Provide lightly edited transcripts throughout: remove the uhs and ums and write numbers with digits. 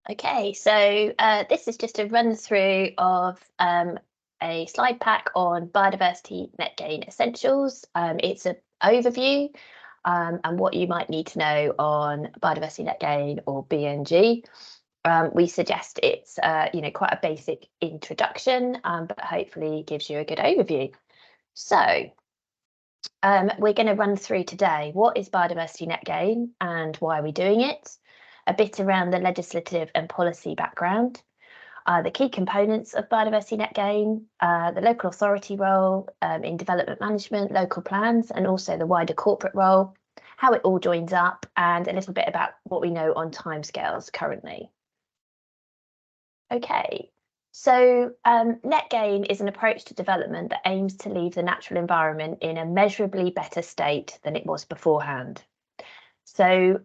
Okay, so this is just a run through of a slide pack on Biodiversity Net Gain Essentials. It's an overview and what you might need to know on Biodiversity Net Gain or BNG. We suggest it's quite a basic introduction, but hopefully gives you a good overview. So we're going to run through today what is Biodiversity Net Gain and why are we doing it, a bit around the legislative and policy background, the key components of Biodiversity Net Gain, the local authority role in development management, local plans, and also the wider corporate role, how it all joins up, and a little bit about what we know on timescales currently. Okay, so net gain is an approach to development that aims to leave the natural environment in a measurably better state than it was beforehand. So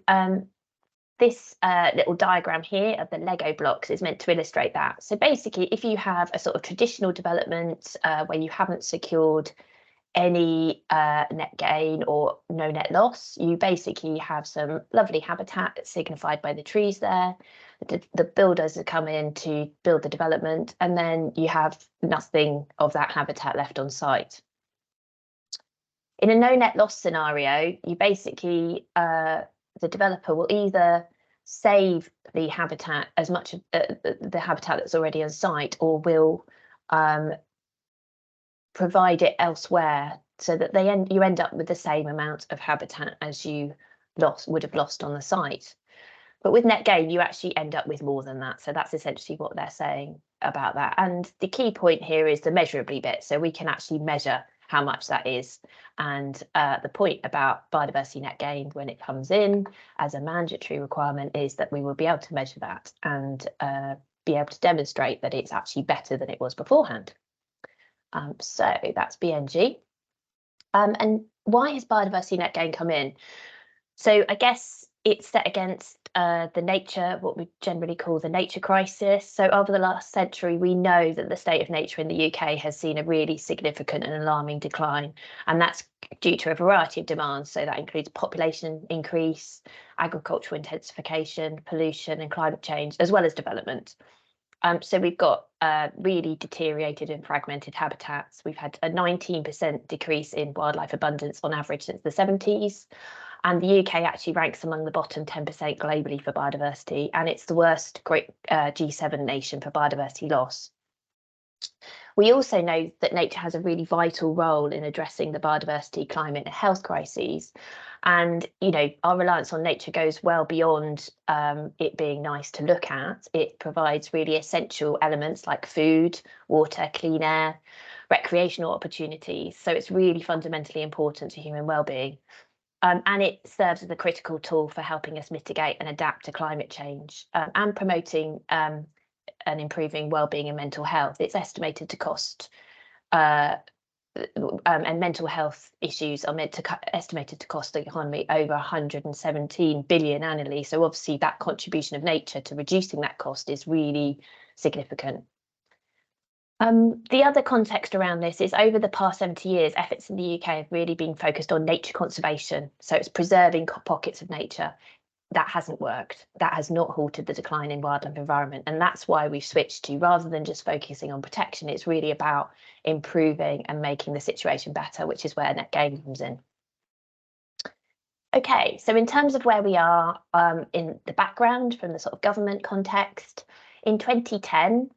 this little diagram here of the Lego blocks is meant to illustrate that. So basically, if you have a sort of traditional development where you haven't secured any net gain or no net loss, you basically have some lovely habitat signified by the trees there. The builders have come in to build the development, and then you have nothing of that habitat left on site. In a no net loss scenario, you basically the developer will either save the habitat, as much of the habitat that's already on site, or will provide it elsewhere, so that you end up with the same amount of habitat as you would have lost on the site. But with net gain, you actually end up with more than that. So that's essentially what they're saying about that. And the key point here is the measurably bit. So we can actually measure how much that is. And the point about biodiversity net gain when it comes in as a mandatory requirement is that we will be able to measure that and be able to demonstrate that it's actually better than it was beforehand. So that's BNG. And why has biodiversity net gain come in? So I guess it's set against what we generally call the nature crisis. So over the last century, we know that the state of nature in the UK has seen a really significant and alarming decline, and that's due to a variety of demands. So that includes population increase, agricultural intensification, pollution and climate change, as well as development. So we've got really deteriorated and fragmented habitats. We've had a 19% decrease in wildlife abundance on average since the 70s. And the UK actually ranks among the bottom 10% globally for biodiversity, and it's the worst G7 nation for biodiversity loss. We also know that nature has a really vital role in addressing the biodiversity, climate and health crises. And, our reliance on nature goes well beyond it being nice to look at. It provides really essential elements like food, water, clean air, recreational opportunities. So it's really fundamentally important to human well-being. And it serves as a critical tool for helping us mitigate and adapt to climate change and promoting and improving well-being and mental health. It's estimated to cost, and mental health issues are estimated to cost the economy over 117 billion annually. So obviously that contribution of nature to reducing that cost is really significant. The other context around this is over the past 70 years, efforts in the UK have really been focused on nature conservation. So it's preserving pockets of nature. That hasn't worked. That has not halted the decline in wildlife environment. And that's why we've switched to, rather than just focusing on protection, it's really about improving and making the situation better, which is where net gain comes in. Okay, so in terms of where we are in the background from the sort of government context, in 2010,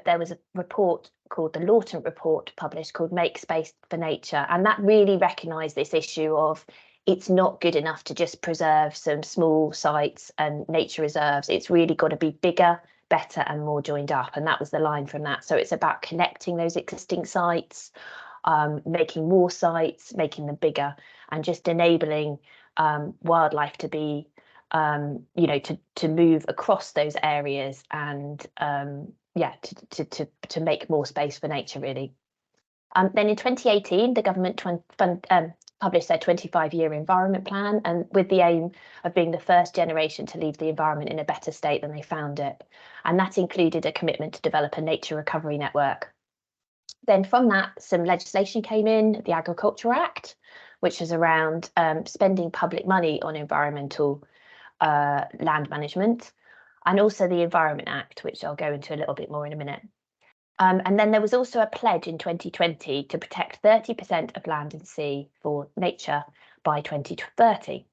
there was a report called the Lawton Report published called Make Space for Nature, and that really recognised this issue of it's not good enough to just preserve some small sites and nature reserves. It's really got to be bigger, better and more joined up, and that was the line from that. So it's about connecting those existing sites, making more sites, making them bigger, and just enabling wildlife to be to move across those areas and to make more space for nature, really. Then in 2018, the government published their 25-year environment plan, and with the aim of being the first generation to leave the environment in a better state than they found it. And that included a commitment to develop a nature recovery network. Then from that, some legislation came in, the Agriculture Act, which is around spending public money on environmental land management. and also the Environment Act, which I'll go into a little bit more in a minute. And then there was also a pledge in 2020 to protect 30% of land and sea for nature by 2030.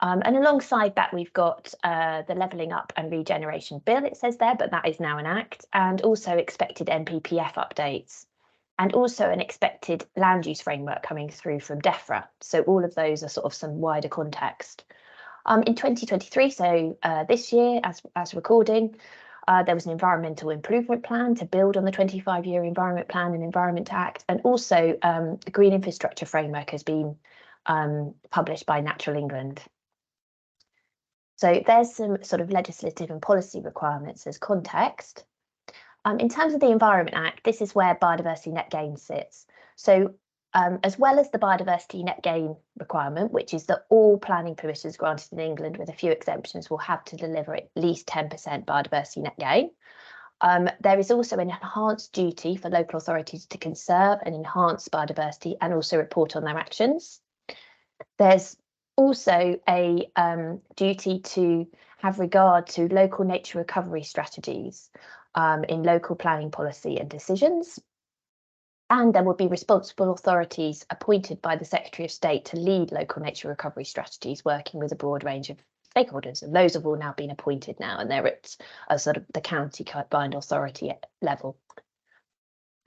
And alongside that, we've got the Levelling Up and Regeneration Bill, it says there, but that is now an act, and also expected NPPF updates, and also an expected land use framework coming through from DEFRA. So all of those are sort of some wider context. In 2023, so this year, as recording, there was an environmental improvement plan to build on the 25-year Environment Plan and Environment Act, and also the Green Infrastructure Framework has been published by Natural England. So there's some sort of legislative and policy requirements as context. In terms of the Environment Act, this is where Biodiversity Net Gain sits. So as well as the Biodiversity Net Gain requirement, which is that all planning permissions granted in England, with a few exemptions, will have to deliver at least 10% biodiversity net gain. There is also an enhanced duty for local authorities to conserve and enhance biodiversity and also report on their actions. There's also a duty to have regard to local nature recovery strategies in local planning policy and decisions. And there will be responsible authorities appointed by the Secretary of State to lead local nature recovery strategies, working with a broad range of stakeholders. And those have all now been appointed now, and they're at a sort of the county combined authority level.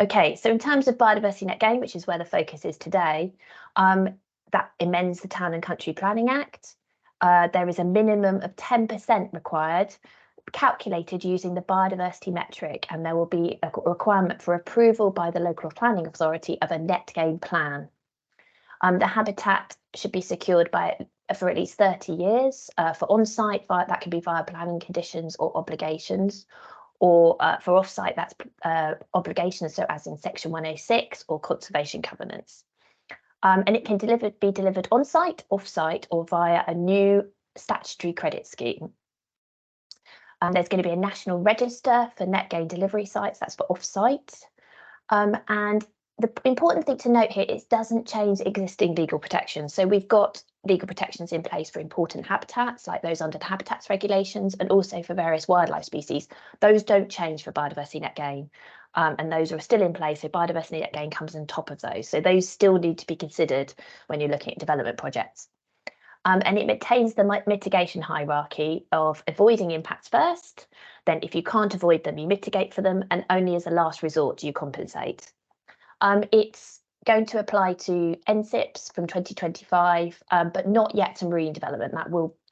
Okay, so in terms of biodiversity net gain, which is where the focus is today, that amends the Town and Country Planning Act. There is a minimum of 10% required, calculated using the biodiversity metric, and there will be a requirement for approval by the local planning authority of a net gain plan. The habitat should be secured for at least 30 years. For on-site, that can be via planning conditions or obligations, or for off-site, that's obligations, so as in Section 106 or conservation covenants. And it can be delivered on-site, off-site, or via a new statutory credit scheme. There's going to be a national register for net gain delivery sites, that's for off-site. And the important thing to note here is it doesn't change existing legal protections. So we've got legal protections in place for important habitats, like those under the habitats regulations, and also for various wildlife species. Those don't change for biodiversity net gain. And those are still in place, so biodiversity net gain comes on top of those. So those still need to be considered when you're looking at development projects. And it maintains the mitigation hierarchy of avoiding impacts first, then if you can't avoid them, you mitigate for them, and only as a last resort do you compensate. It's going to apply to NSIPs from 2025, but not yet to marine development.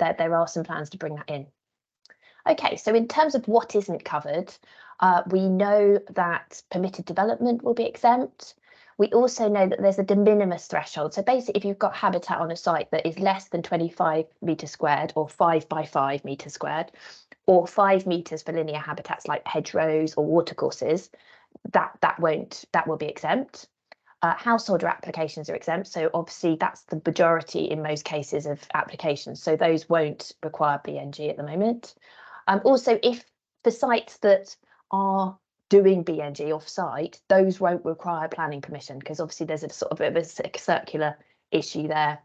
There are some plans to bring that in. Okay, so in terms of what isn't covered, we know that permitted development will be exempt. We also know that there's a de minimis threshold. So basically, if you've got habitat on a site that is less than 25 metres squared or 5 by 5 metres squared, or 5 metres for linear habitats like hedgerows or watercourses, that will be exempt. Householder applications are exempt. So obviously that's the majority in most cases of applications. So those won't require BNG at the moment. Also, if for sites that are doing BNG off-site, those won't require planning permission, because obviously there's a sort of bit of a circular issue there.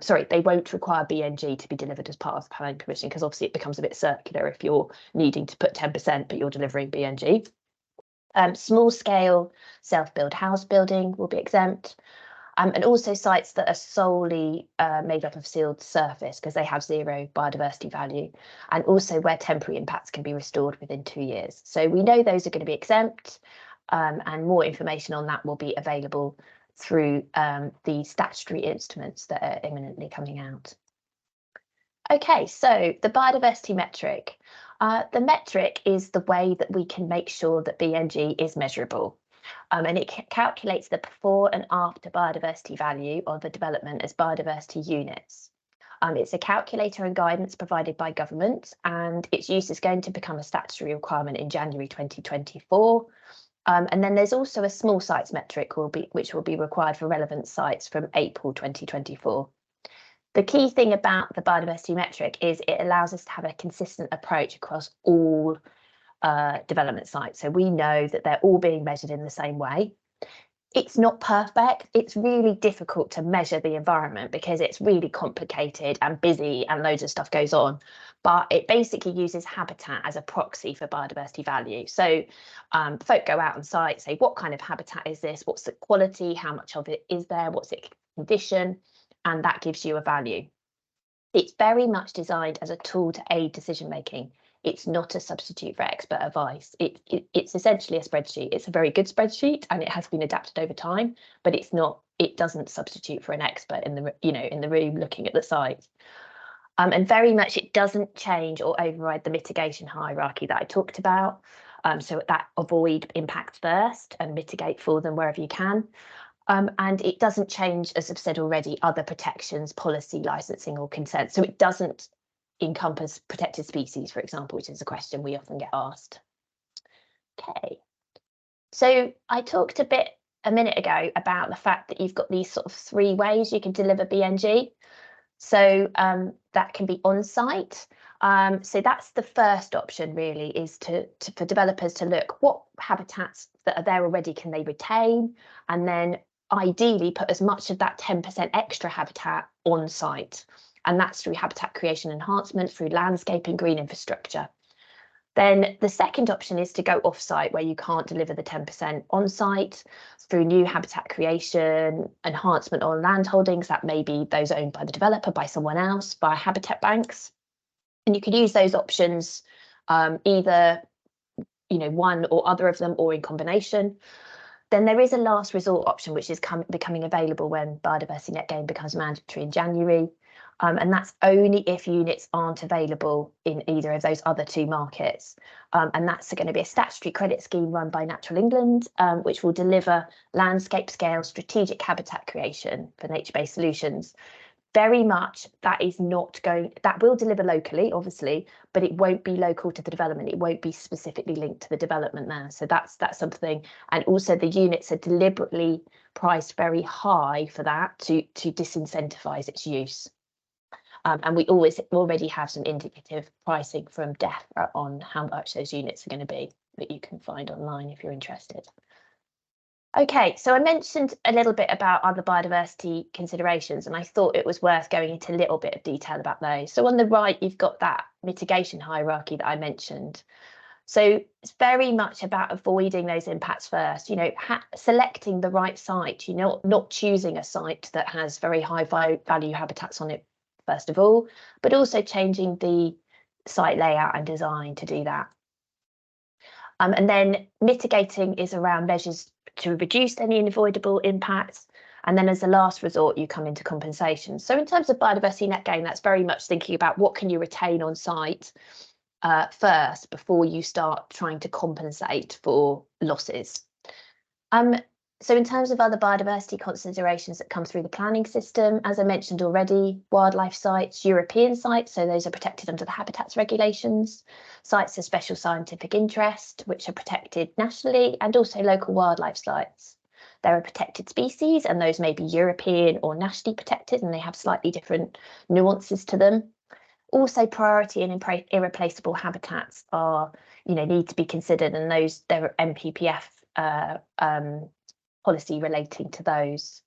Sorry, they won't require BNG to be delivered as part of the planning permission, because obviously it becomes a bit circular if you're needing to put 10%, but you're delivering BNG. Small scale self-build house building will be exempt. And also sites that are solely made up of sealed surface, because they have zero biodiversity value, and also where temporary impacts can be restored within 2 years. So we know those are going to be exempt, and more information on that will be available through the statutory instruments that are imminently coming out. Okay, so the biodiversity metric. The metric is the way that we can make sure that BNG is measurable. And it calculates the before and after biodiversity value of the development as biodiversity units. It's a calculator and guidance provided by government, and its use is going to become a statutory requirement in January 2024. And then there's also a small sites metric which will be required for relevant sites from April 2024. The key thing about the biodiversity metric is it allows us to have a consistent approach across all development sites. So we know that they're all being measured in the same way. It's not perfect. It's really difficult to measure the environment because it's really complicated and busy and loads of stuff goes on. But it basically uses habitat as a proxy for biodiversity value. So folk go out on site, say, what kind of habitat is this? What's the quality? How much of it is there? What's its condition? And that gives you a value. It's very much designed as a tool to aid decision making. It's not a substitute for expert advice. It's essentially a spreadsheet. It's a very good spreadsheet and it has been adapted over time, but it doesn't substitute for an expert in the room looking at the site. And very much it doesn't change or override the mitigation hierarchy that I talked about. So that avoid impacts first and mitigate for them wherever you can. And it doesn't change, as I've said already, other protections, policy, licensing or consent. So it doesn't encompass protected species, for example, which is a question we often get asked. Okay, so I talked a minute ago about the fact that you've got these sort of 3 ways you can deliver BNG. So that can be on site. So that's the first option really, is for developers to look what habitats that are there already can they retain, and then ideally put as much of that 10% extra habitat on site. And that's through habitat creation enhancement, through landscaping, green infrastructure. Then the second option is to go off-site where you can't deliver the 10% on-site through new habitat creation, enhancement on land holdings that may be those owned by the developer, by someone else, by habitat banks. And you can use those options either one or other of them or in combination. Then there is a last resort option, which is becoming available when Biodiversity Net Gain becomes mandatory in January. And that's only if units aren't available in either of those other 2 markets. And that's going to be a statutory credit scheme run by Natural England, which will deliver landscape scale strategic habitat creation for nature-based solutions. Very much that will deliver locally, obviously, but it won't be local to the development. It won't be specifically linked to the development there. So that's something. And also the units are deliberately priced very high for that to disincentivize its use. And we already have some indicative pricing from DEF on how much those units are going to be that you can find online if you're interested. Okay, so I mentioned a little bit about other biodiversity considerations, and I thought it was worth going into a little bit of detail about those. So on the right, you've got that mitigation hierarchy that I mentioned. So it's very much about avoiding those impacts first, selecting the right site, not choosing a site that has very high value habitats on it, first of all, but also changing the site layout and design to do that. And then mitigating is around measures to reduce any unavoidable impacts. And then as a last resort, you come into compensation. So in terms of biodiversity net gain, that's very much thinking about what can you retain on site first before you start trying to compensate for losses. So in terms of other biodiversity considerations that come through the planning system, as I mentioned already, wildlife sites, European sites, so those are protected under the habitats regulations, sites of special scientific interest, which are protected nationally, and also local wildlife sites. There are protected species, and those may be European or nationally protected, and they have slightly different nuances to them. Also, priority and irreplaceable habitats are, need to be considered, and there are MPPF policy relating to those.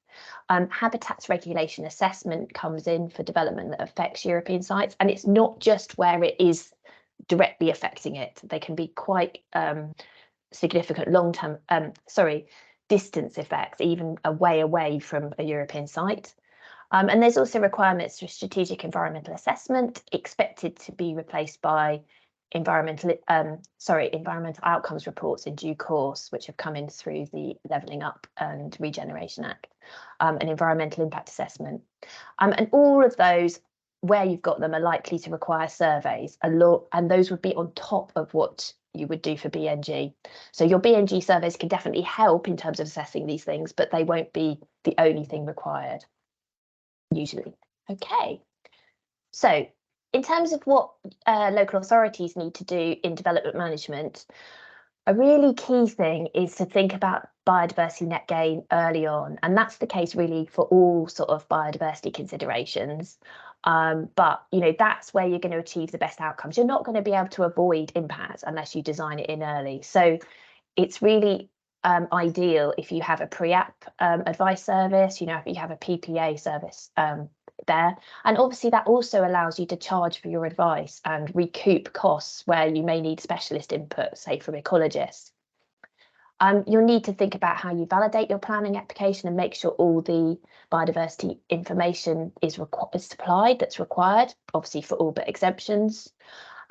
Habitats regulation assessment comes in for development that affects European sites, and it's not just where it is directly affecting it. They can be quite significant long-term, distance effects, even away from a European site. And there's also requirements for strategic environmental assessment expected to be replaced by environmental outcomes reports in due course, which have come in through the Levelling Up and Regeneration Act, and environmental impact assessment. And all of those, where you've got them, are likely to require surveys, and those would be on top of what you would do for BNG. So your BNG surveys can definitely help in terms of assessing these things, but they won't be the only thing required, usually. Okay, so in terms of what local authorities need to do in development management, a really key thing is to think about biodiversity net gain early on, and that's the case really for all sort of biodiversity considerations. But that's where you're going to achieve the best outcomes. You're not going to be able to avoid impacts unless you design it in early. So it's really ideal if you have a pre-app advice service, if you have a PPA service there. And obviously that also allows you to charge for your advice and recoup costs where you may need specialist input, say from ecologists. You'll need to think about how you validate your planning application and make sure all the biodiversity information is supplied that's required, obviously for all but exemptions.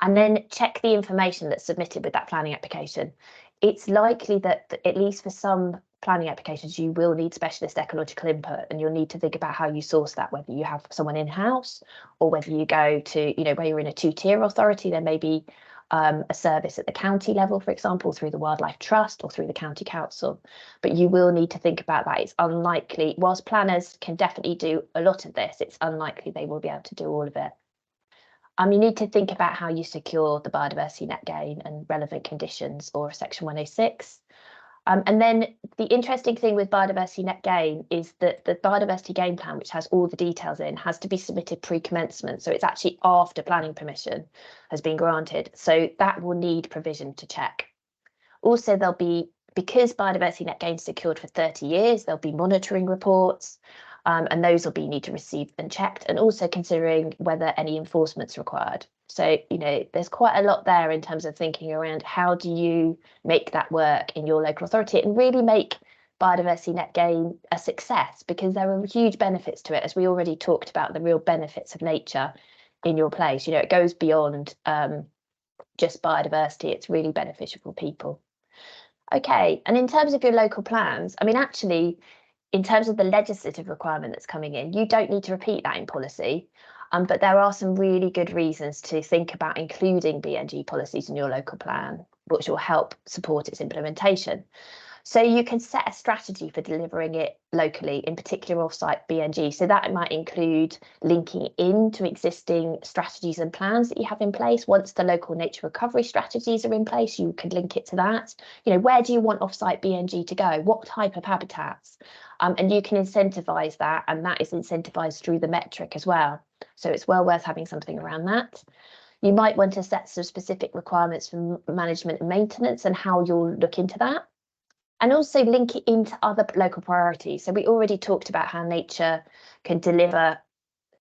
And then check the information that's submitted with that planning application. It's likely that at least for some planning applications, you will need specialist ecological input, and you'll need to think about how you source that, whether you have someone in-house or whether you go to, where you're in a two-tier authority, there may be a service at the county level, for example, through the Wildlife Trust or through the county council. But you will need to think about that. It's unlikely, whilst planners can definitely do a lot of this, it's unlikely they will be able to do all of it. You need to think about how you secure the biodiversity net gain and relevant conditions or Section 106. And then the interesting thing with biodiversity net gain is that the biodiversity gain plan, which has all the details in, has to be submitted pre-commencement. So it's actually after planning permission has been granted. So that will need provision to check. Also, there'll be, because biodiversity net gain is secured for 30 years, there'll be monitoring reports. And those will be need to receive and checked, and also considering whether any enforcement's required. So, there's quite a lot there in terms of thinking around how do you make that work in your local authority and really make biodiversity net gain a success, because there are huge benefits to it, as we already talked about the real benefits of nature in your place. It goes beyond just biodiversity. It's really beneficial for people. Okay, and in terms of your local plans, actually, in terms of the legislative requirement that's coming in, you don't need to repeat that in policy, but there are some really good reasons to think about including BNG policies in your local plan, which will help support its implementation. So you can set a strategy for delivering it locally, in particular off-site BNG. So that might include linking into existing strategies and plans that you have in place. Once the local nature recovery strategies are in place, you can link it to that. Where do you want off-site BNG to go? What type of habitats? And you can incentivise that, and that is incentivised through the metric as well. So it's well worth having something around that. You might want to set some specific requirements for management and maintenance and how you'll look into that. And also link it into other local priorities. So we already talked about how nature can deliver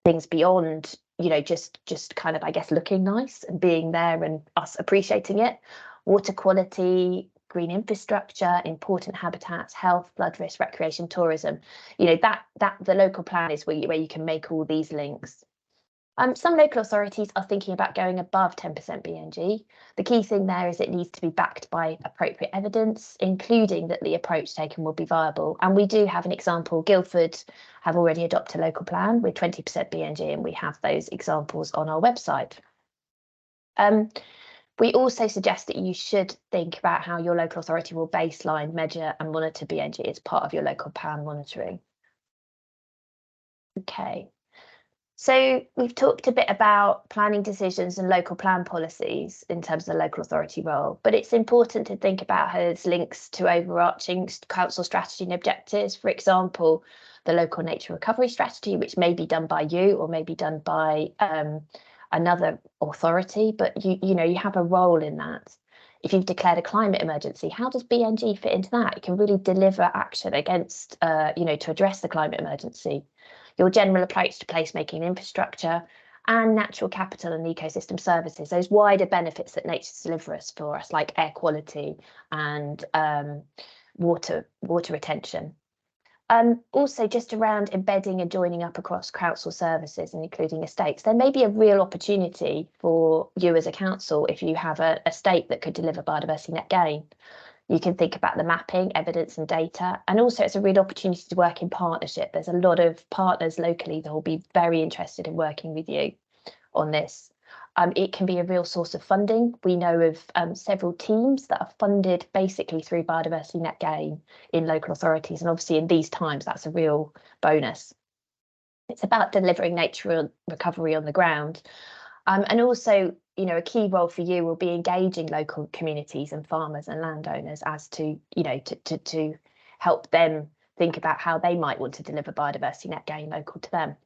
things beyond, just kind of, I guess, looking nice and being there and us appreciating it. Water quality, green infrastructure, important habitats, health, flood risk, recreation, tourism. That the local plan is where you can make all these links. Some local authorities are thinking about going above 10% BNG. The key thing there is it needs to be backed by appropriate evidence, including that the approach taken will be viable. And we do have an example. Guildford have already adopted a local plan with 20% BNG, and we have those examples on our website. We also suggest that you should think about how your local authority will baseline, measure and monitor BNG as part of your local plan monitoring. Okay. So we've talked a bit about planning decisions and local plan policies in terms of the local authority role, but it's important to think about how there's links to overarching council strategy and objectives. For example, the local nature recovery strategy, which may be done by you or may be done by another authority, but you have a role in that. If you've declared a climate emergency, how does BNG fit into that? It can really deliver action against, to address the climate emergency. Your general approach to placemaking and infrastructure, and natural capital and ecosystem services, those wider benefits that nature delivers for us, like air quality and water retention. Also, just around embedding and joining up across council services and including estates, there may be a real opportunity for you as a council if you have a estate that could deliver biodiversity net gain. You can think about the mapping, evidence and data, and also it's a real opportunity to work in partnership. There's a lot of partners locally that will be very interested in working with you on this. It can be a real source of funding. We know of several teams that are funded basically through biodiversity net gain in local authorities, and obviously in these times that's a real bonus. It's about delivering nature recovery on the ground. And also, a key role for you will be engaging local communities and farmers and landowners as to, to help them think about how they might want to deliver biodiversity net gain local to them.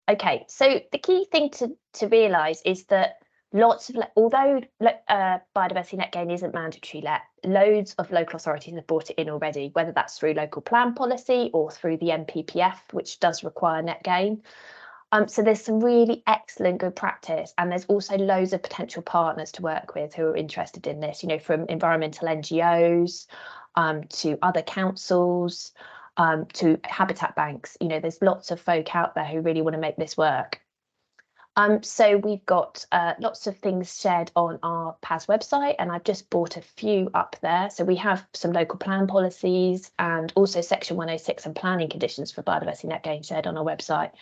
Okay, so the key thing to realise is that Lots of, although Biodiversity Net Gain isn't mandatory, loads of local authorities have brought it in already, whether that's through local plan policy or through the MPPF, which does require net gain. So there's some really excellent good practice, and there's also loads of potential partners to work with who are interested in this, from environmental NGOs to other councils to habitat banks. There's lots of folk out there who really want to make this work. So we've got lots of things shared on our PAS website, and I've just brought a few up there. So we have some local plan policies and also Section 106 and planning conditions for Biodiversity Net Gain shared on our website.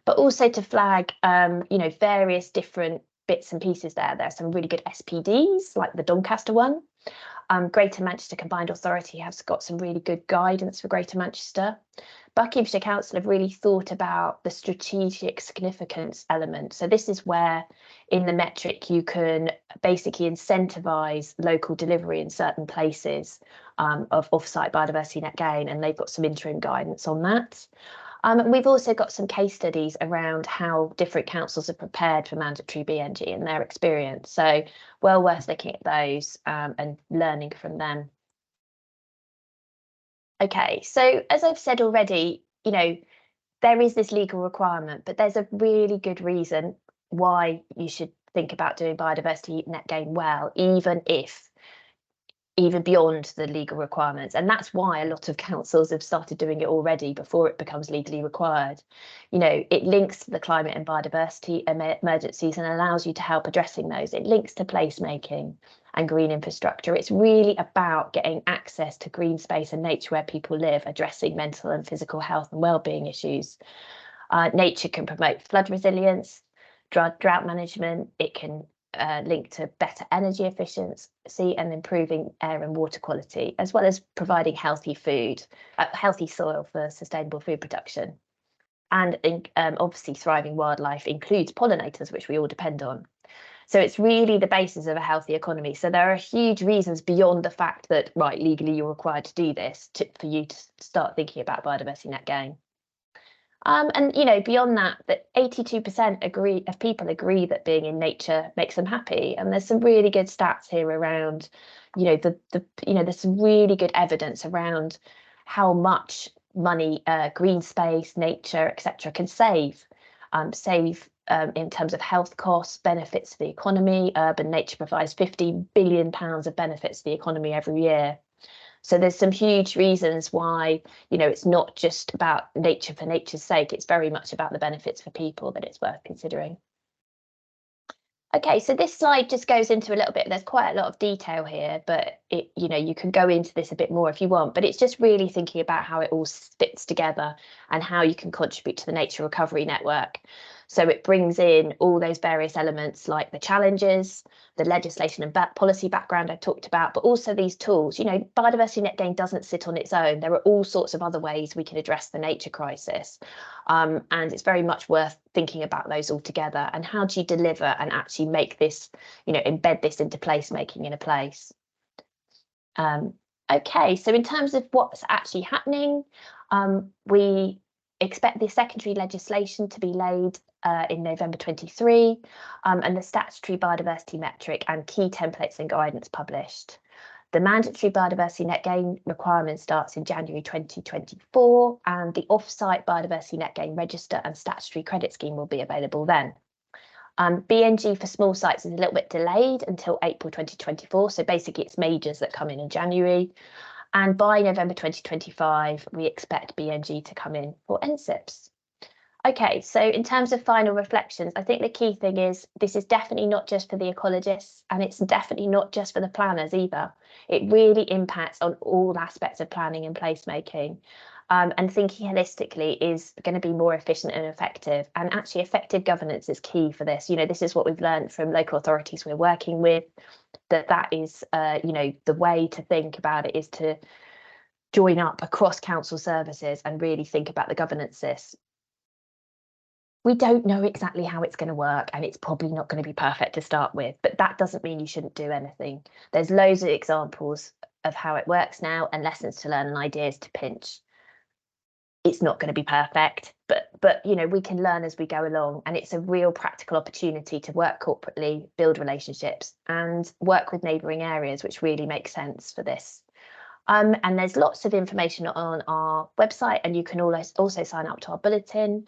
But also to flag, various different bits and pieces there. There are some really good SPDs, like the Doncaster one. Greater Manchester Combined Authority has got some really good guidance for Greater Manchester. Buckinghamshire Council have really thought about the strategic significance element. So this is where in the metric you can basically incentivise local delivery in certain places of off-site biodiversity net gain, and they've got some interim guidance on that. We've also got some case studies around how different councils are prepared for mandatory BNG and their experience. So well worth looking at those and learning from them. Okay, so as I've said already, there is this legal requirement, but there's a really good reason why you should think about doing biodiversity net gain well, even beyond the legal requirements. And that's why a lot of councils have started doing it already before it becomes legally required. It links to the climate and biodiversity emergencies and allows you to help addressing those. It links to placemaking and green infrastructure. It's really about getting access to green space and nature where people live, addressing mental and physical health and well-being issues. Nature can promote flood resilience, drought management. It can link to better energy efficiency and improving air and water quality, as well as providing healthy soil for sustainable food production. And obviously thriving wildlife includes pollinators, which we all depend on. So it's really the basis of a healthy economy. So there are huge reasons beyond the fact that, right, legally you're required to do this for you to start thinking about biodiversity net gain. And beyond that 82% of people agree that being in nature makes them happy. And there's some really good stats here around, there's some really good evidence around how much money green space, nature, etc., can save in terms of health costs, benefits to the economy. Urban nature provides £50 billion of benefits to the economy every year. So there's some huge reasons why, it's not just about nature for nature's sake. It's very much about the benefits for people that it's worth considering. Okay, so this slide just goes into a little bit. There's quite a lot of detail here, but you can go into this a bit more if you want. But it's just really thinking about how it all fits together and how you can contribute to the nature recovery network. So it brings in all those various elements like the challenges, the legislation and policy background I talked about, but also these tools. Biodiversity net gain doesn't sit on its own. There are all sorts of other ways we can address the nature crisis. And it's very much worth thinking about those all together. And how do you deliver and actually make this, embed this into placemaking in a place? Okay, so in terms of what's actually happening, we expect the secondary legislation to be laid in November 23, and the statutory biodiversity metric and key templates and guidance published. The mandatory biodiversity net gain requirement starts in January 2024, and the off-site biodiversity net gain register and statutory credit scheme will be available then. BNG for small sites is a little bit delayed until April 2024, so basically it's majors that come in January. And by November 2025, we expect BNG to come in for NSIPs. Okay, so in terms of final reflections, I think the key thing is this is definitely not just for the ecologists, and it's definitely not just for the planners either. It really impacts on all aspects of planning and placemaking. And thinking holistically is going to be more efficient and effective. And actually effective governance is key for this. This is what we've learned from local authorities we're working with, that is, the way to think about it is to join up across council services and really think about the governance. We don't know exactly how it's going to work, and it's probably not going to be perfect to start with, but that doesn't mean you shouldn't do anything. There's loads of examples of how it works now and lessons to learn and ideas to pinch. It's not going to be perfect, but you know, we can learn as we go along, and it's a real practical opportunity to work corporately, build relationships, and work with neighbouring areas, which really makes sense for this. And there's lots of information on our website, and you can also sign up to our bulletin.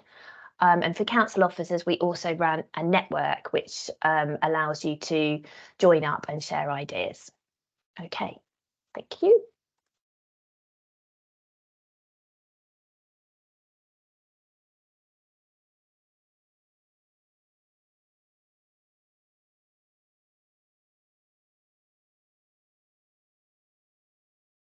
And for council officers, we also run a network which allows you to join up and share ideas. Okay, thank you.